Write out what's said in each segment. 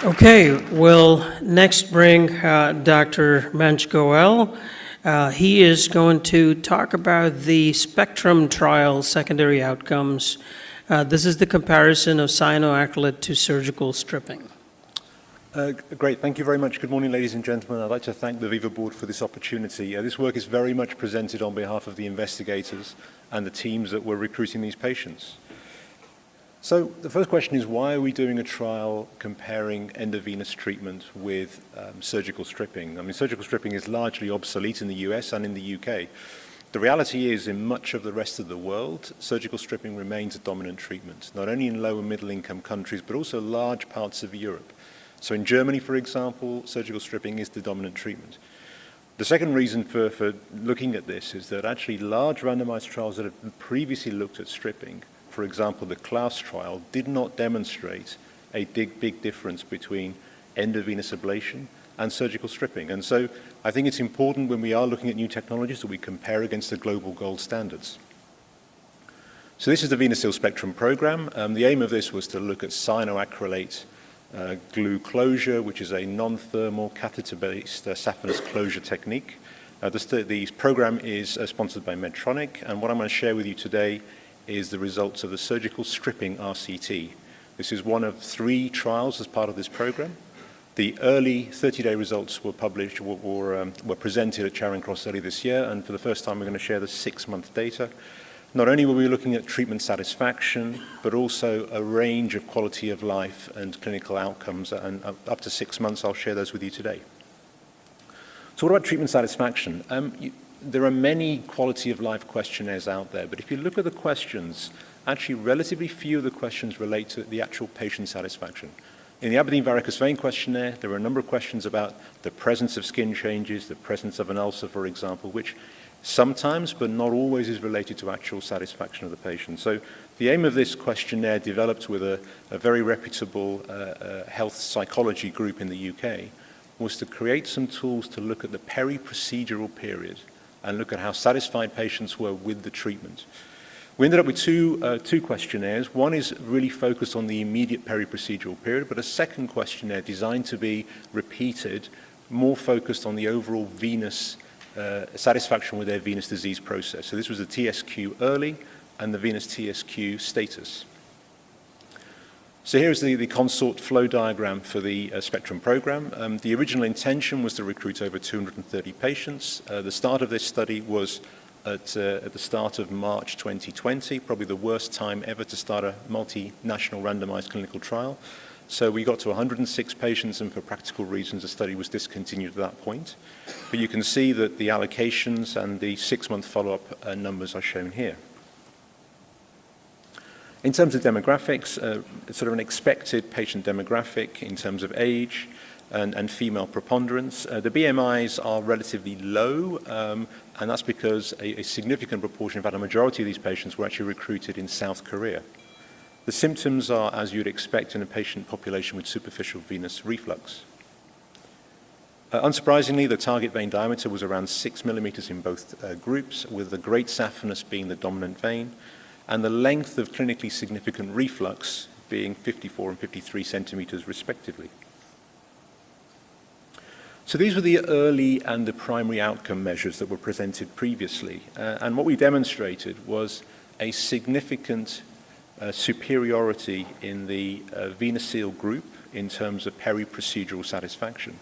Okay, we'll next bring Dr. Manj Gohel. He is going to talk about the Spectrum trial secondary outcomes. This is the comparison of cyanoacrylate to surgical stripping. Great, thank you very much. Good morning, ladies and gentlemen. I'd like to thank the Viva board for this opportunity. This work is very much presented on behalf of the investigators and the teams that were recruiting these patients. So the first question is, why are we doing a trial comparing endovenous treatment with surgical stripping? I mean, surgical stripping is largely obsolete in the US and in the UK. The reality is, in much of the rest of the world, surgical stripping remains a dominant treatment, not only in low and middle income countries, but also large parts of Europe. So in Germany, for example, surgical stripping is the dominant treatment. The second reason for looking at this is that actually large randomized trials that have previously looked at stripping, for example, the CLASS trial, did not demonstrate a big difference between endovenous ablation and surgical stripping. And so I think it's important when we are looking at new technologies that we compare against the global gold standards. So this is the VenaSeal Spectrum program. The aim of this was to look at cyanoacrylate glue closure, which is a non-thermal catheter-based saphenous closure technique. The program is sponsored by Medtronic, and what I'm going to share with you today is the results of the surgical stripping RCT. This is one of 3 trials as part of this program. The early 30-day results were published, were presented at Charing Cross early this year, and for the first time we're going to share the 6-month data. Not only were we looking at treatment satisfaction, but also a range of quality of life and clinical outcomes, and up to 6 months. I'll share those with you today. So what about treatment satisfaction? There are many quality of life questionnaires out there, but if you look at the questions, actually relatively few of the questions relate to the actual patient satisfaction. In the Aberdeen varicose vein questionnaire, there are a number of questions about the presence of skin changes, the presence of an ulcer, for example, which sometimes, but not always, is related to actual satisfaction of the patient. So the aim of this questionnaire, developed with a very reputable health psychology group in the UK, was to create some tools to look at the peri-procedural period and look at how satisfied patients were with the treatment. We ended up with two questionnaires. One is really focused on the immediate peri-procedural period, but a second questionnaire designed to be repeated, more focused on the overall venous satisfaction with their venous disease process. So this was the TSQ early and the venous TSQ status. So here's the consort flow diagram for the Spectrum program. The original intention was to recruit over 230 patients. The start of this study was at the start of March 2020, probably the worst time ever to start a multinational randomized clinical trial. So we got to 106 patients, and for practical reasons, the study was discontinued at that point. But you can see that the allocations and the 6-month follow-up numbers are shown here. In terms of demographics, it's sort of an expected patient demographic in terms of age and female preponderance. The BMIs are relatively low, and that's because a significant proportion, in fact a majority of these patients, were actually recruited in South Korea. The symptoms are, as you'd expect in a patient population with superficial venous reflux. Unsurprisingly, the target vein diameter was around 6 millimeters in both groups, with the great saphenous being the dominant vein, and the length of clinically significant reflux being 54 and 53 centimeters respectively. So these were the early and the primary outcome measures that were presented previously. And what we demonstrated was a significant superiority in the VenaSeal group in terms of peri-procedural satisfaction.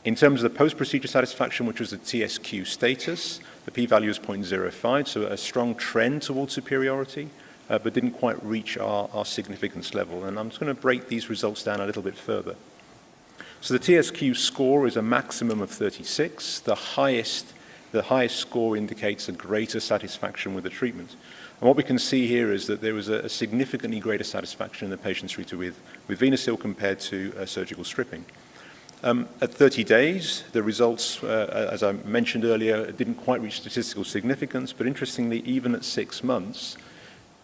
In terms of the post-procedure satisfaction, which was the TSQ status, the p-value is 0.05, so a strong trend towards superiority, but didn't quite reach our significance level. And I'm just going to break these results down a little bit further. So the TSQ score is a maximum of 36. The highest score indicates a greater satisfaction with the treatment. And what we can see here is that there was a significantly greater satisfaction in the patients treated with VenaSeal compared to surgical stripping. At 30 days, the results, as I mentioned earlier, didn't quite reach statistical significance, but interestingly, even at 6 months,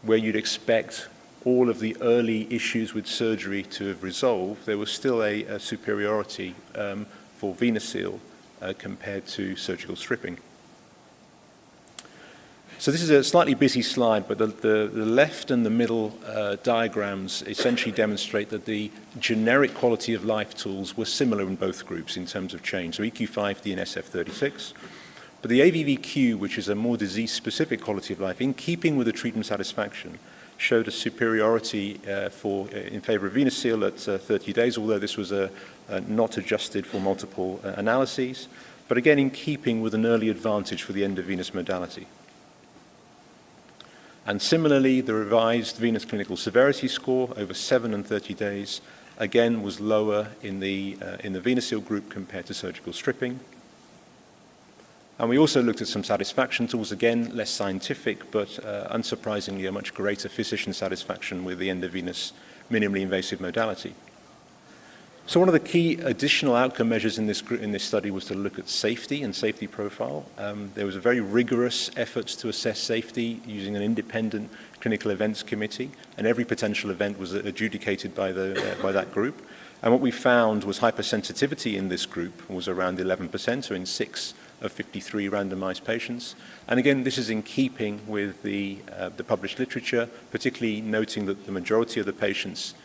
where you'd expect all of the early issues with surgery to have resolved, there was still a superiority for VenaSeal compared to surgical stripping. So this is a slightly busy slide, but the left and the middle diagrams essentially demonstrate that the generic quality of life tools were similar in both groups in terms of change, so EQ-5D and SF-36. But the AVVQ, which is a more disease-specific quality of life, in keeping with the treatment satisfaction, showed a superiority in favor of venous seal at 30 days, although this was not adjusted for multiple analyses, but again in keeping with an early advantage for the endovenous modality. And similarly, the revised venous clinical severity score over 7 and 30 days, again, was lower in the venous seal group compared to surgical stripping. And we also looked at some satisfaction tools, again, less scientific, but unsurprisingly, a much greater physician satisfaction with the endovenous minimally invasive modality. So one of the key additional outcome measures in this study was to look at safety and safety profile. There was a very rigorous effort to assess safety using an independent clinical events committee, and every potential event was adjudicated by that group. And what we found was hypersensitivity in this group was around 11%, so in 6 of 53 randomized patients. And again, this is in keeping with the published literature, particularly noting that the majority of the patients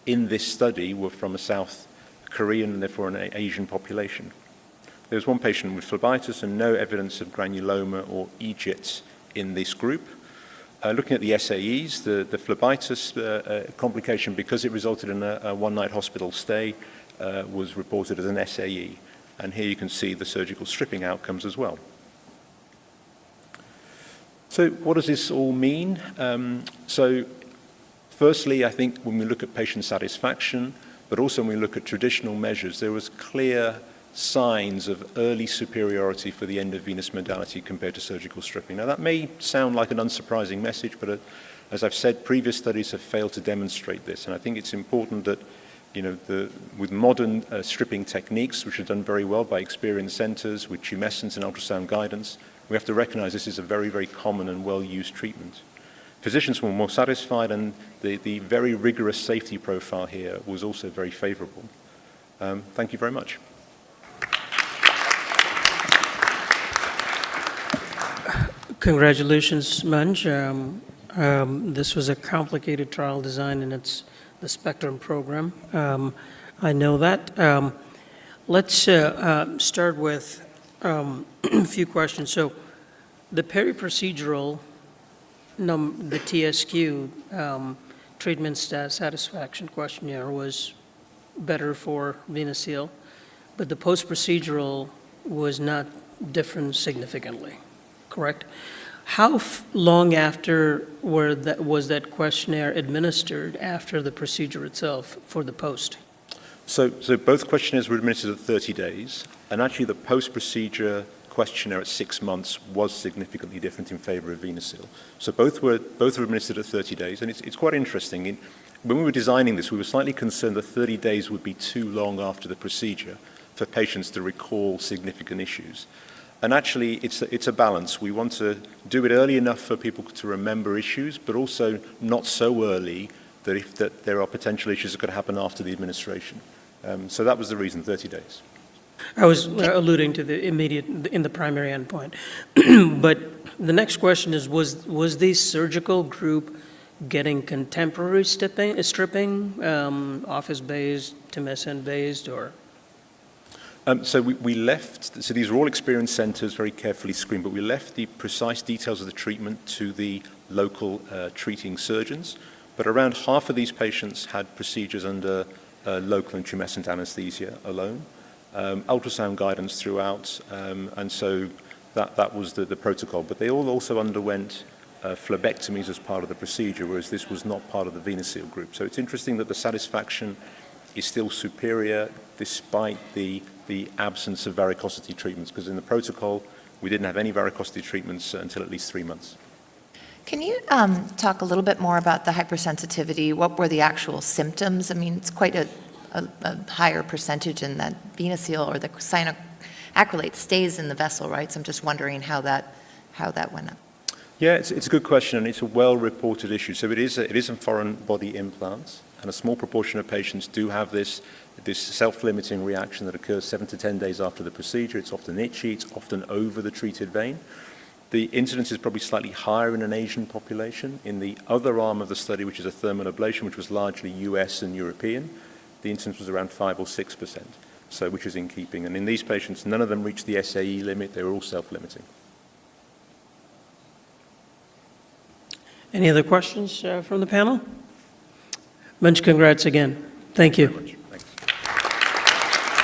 in this study were from a South Korean and therefore an Asian population. There was one patient with phlebitis and no evidence of granuloma or EJIT in this group. Looking at the SAEs, the phlebitis complication, because it resulted in a one-night hospital stay, was reported as an SAE. And here you can see the surgical stripping outcomes as well. So what does this all mean? So firstly, I think when we look at patient satisfaction, but also when we look at traditional measures, there was clear signs of early superiority for the endovenous modality compared to surgical stripping. Now that may sound like an unsurprising message, but as I've said, previous studies have failed to demonstrate this. And I think it's important that, with modern stripping techniques, which are done very well by experienced centers with tumescence and ultrasound guidance, we have to recognize this is a very, very common and well-used treatment. Physicians were more satisfied, and the very rigorous safety profile here was also very favorable. Thank you very much. Congratulations, Manj. This was a complicated trial design, and it's the Spectrum program. I know that. Let's start with a few questions. So the peri-procedural, the TSQ treatment satisfaction questionnaire was better for venous seal, but the post-procedural was not different significantly, correct? How long after was that questionnaire administered after the procedure itself for the post? So both questionnaires were administered at 30 days, and actually the post-procedure questionnaire at 6 months was significantly different in favor of venous seal. So both were administered at 30 days, and it's quite interesting. When we were designing this, we were slightly concerned that 30 days would be too long after the procedure for patients to recall significant issues. And actually, it's a balance. We want to do it early enough for people to remember issues, but also not so early that there are potential issues that could happen after the administration. So that was the reason, 30 days. I was alluding to the immediate, in the primary endpoint. But the next question is, was the surgical group getting contemporary stripping, office-based, tumescent-based, or? So we left, so these are all experienced centers, very carefully screened, but we left the precise details of the treatment to the local treating surgeons. But around half of these patients had procedures under local and tumescent anesthesia alone. Ultrasound guidance throughout, and so that was the protocol. But they all also underwent phlebectomies as part of the procedure, whereas this was not part of the venous seal group. So it's interesting that the satisfaction is still superior despite the absence of varicosity treatments, because in the protocol, we didn't have any varicosity treatments until at least 3 months. Can you talk a little bit more about the hypersensitivity? What were the actual symptoms? I mean, it's quite a higher percentage in that venous seal, or the cyanoacrylate stays in the vessel, right? So I'm just wondering how that went up. Yeah, it's a good question, and it's a well-reported issue. So it is a foreign body implant, and a small proportion of patients do have this self-limiting reaction that occurs 7 to 10 days after the procedure. It's often itchy, it's often over the treated vein. The incidence is probably slightly higher in an Asian population. In the other arm of the study, which is a thermal ablation, which was largely US and European, the incidence was around 5 or 6%, so which is in keeping. And in these patients, none of them reached the SAE limit. They were all self-limiting. Any other questions from the panel? Manj, congrats again. Thank you. Very much.